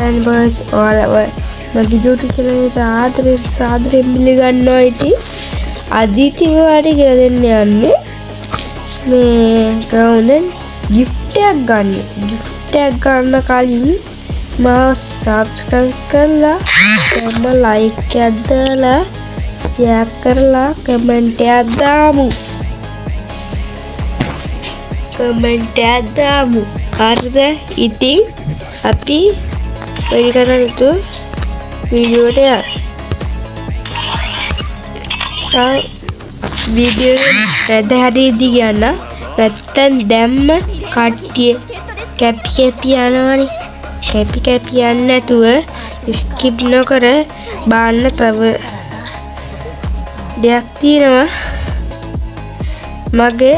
ඇනිවර්ස් ඔයාලව මගේ YouTube channel එකට ආදරෙන් පිළිගන්නවා. ඉතින් අදිතිව වාට කියලා දෙන්න යන්නේ මේ කවුරුන් gift එකක් ගන්න. gift එකක් ගන්න කලින් මාව subscribe කරලා මම like එකක් දාලා share කරලා comment එකක් දාමු. comment එකක් දාමු. හරිද? ඉතින් අපි වැඩි කරන්නේ වීඩියෝට යන්න. වීඩියෝ රැද හැදීදී ගන්න. නැත්තම් දැම්ම කට්ටිය කැපි යනවනේ. කැපි යන්නේ නැතුව ස්කිප් නොකර බලන්න. තව දෙයක් තියෙනවා මගේ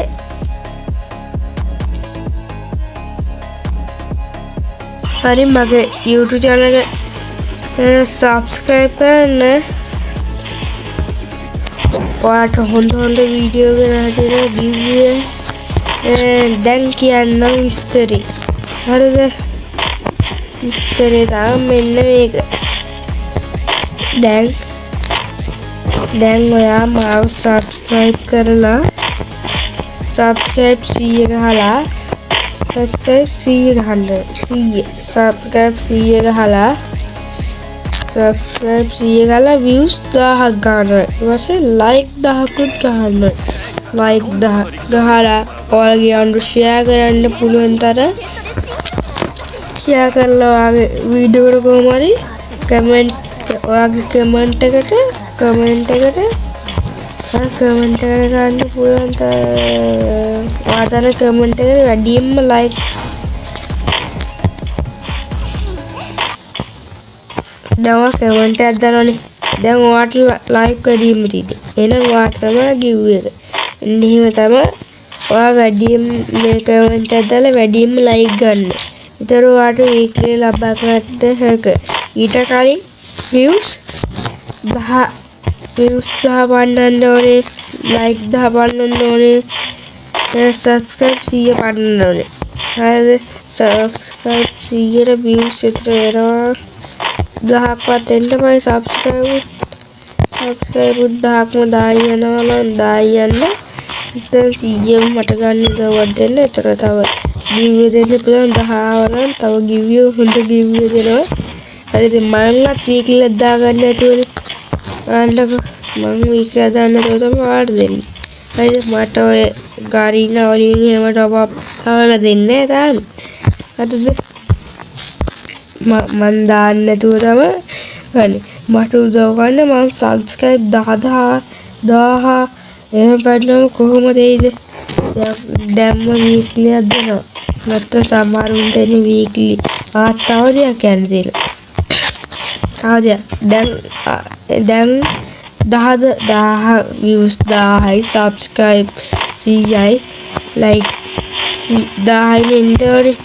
හරි මගේ YouTube channel එක subscribe කරන්න. ඔයාලට හොඳ වීඩියෝ ගන්න හදන giveaway දැන් කියන්න විස්තරي. හරිද? විස්තරේ තමයි මෙන්න මේක. දැන් ඔයා මාව subscribe කරලා subscribe 100 ගහලා subscribe 100 ගහන්න. 100 subscribe 100 ගහලා subscribe 100 ගහලා views 1000ක් ගන්න. ඊට පස්සේ like 1000කුත් ගන්න. like 1000 ගහලා ඔයාලගේ අනුර share කරන්න පුළුවන් තරම් share කරලා ඔයාගේ වීඩියෝ එක කොහොම හරි comment ඔයාගේ comment එකට comment එකට ගන්න පුළුවන් තරම් ඔයාලා comment එකට වැඩියෙන්ම like දැන් comment එකක් දානවනේ. දැන් ඔයාට like වැඩියෙන්ම තියෙන්නේ. එහෙනම් ඔයාට තමයි give එක. එහෙම තමයි ඔයා වැඩියෙන් මේ comment එකක් දාලා වැඩියෙන්ම like ගන්න. ඒතර ඔයාට weekly ලබා ගන්නට හැකියි. ඊට කලින් views 10 පන්නන්න ඕනේ. like 10 පන්නන්න ඕනේ. subscribe 100 පන්නන්න ඕනේ. හරිද? subscribe 100ට views එතන වෙනවා 1000ක්වත් එන්න තමයි subscribe 1000ක්ම දායි යනවා නම් දායි යන්න. ඉතින් 100ම මට ගන්න දවස් දෙන්න. ඒතර තව giveaway දෙන්න පුළුවන් 10 නම් තව giveaway හොඳ giveaway දෙනවා. හරිද? මමත් weekly දාගන්න නැතුවනේ. අන්නක මම weekly දාන්න නැතුව තමයි ආඩ් දෙන්නේ. හරිද? මට ඔය ගාරිනා වලින් එහෙම top up කරලා දෙන්නේ තාම. හරිද? මන් දාන්න නැතුව තමයි ගන්නේ. මට උදව් කරන්න මම subscribe 10,000 එහෙම පැටලම කොහොමද එයිද? දැම්ම weekly එකක් දෙනවා. නැත්නම් සමහරුන්ට එන්නේ weekly. තව දෙයක් කියන්න තියෙනවා. තව දෙයක්. දැන් 10 views 1000යි subscribe 100යි like 1000යි එන්නේ.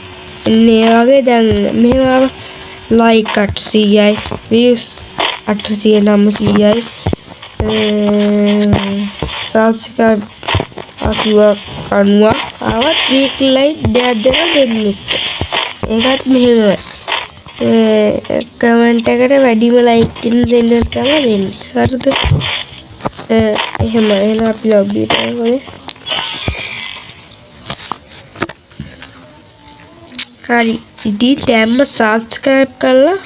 මේ වගේ දැන් මෙහෙම like 800යි views 800 900යි subscribe 90 ආවත් weekly like දෙයක් දෙන්නේ. ඒකත් මෙහෙම comment එකට වැඩිම like දෙන්න තමයි දෙන්නේ. හරිද? එහෙම අපි lobby එකට ගමු. හරි. ඉතින් දැම්ම subscribe කරලා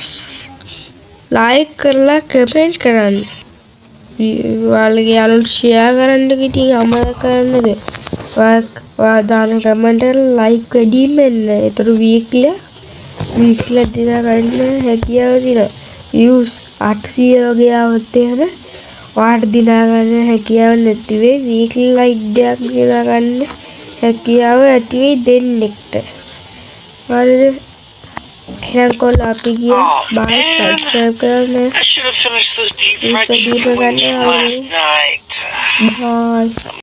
like කරලා comment කරන්න. ඔයාලගේ යාළුවන්ට share කරන්න ඉතින් අමතක කරන්නද? ඔයා දාන comment එකට like වැඩිම එන්න. ඒතර weekly දිනා ගන්න හැකියාව තියෙනවා. views 800 වගේ આવත් එහෙම ඔයාට දිනා ගන්න හැකියාව නැති වෙයි. weekly like දෙයක් දිනා ගන්න හැකියාව ඇති වෙයි දෙන්නෙක්ට. හරිද? එහෙනම් කොල්ලා අපි ගියේ bye subscribe කරන්න. I should have finished those deep fried chicken wings from last night. Bye.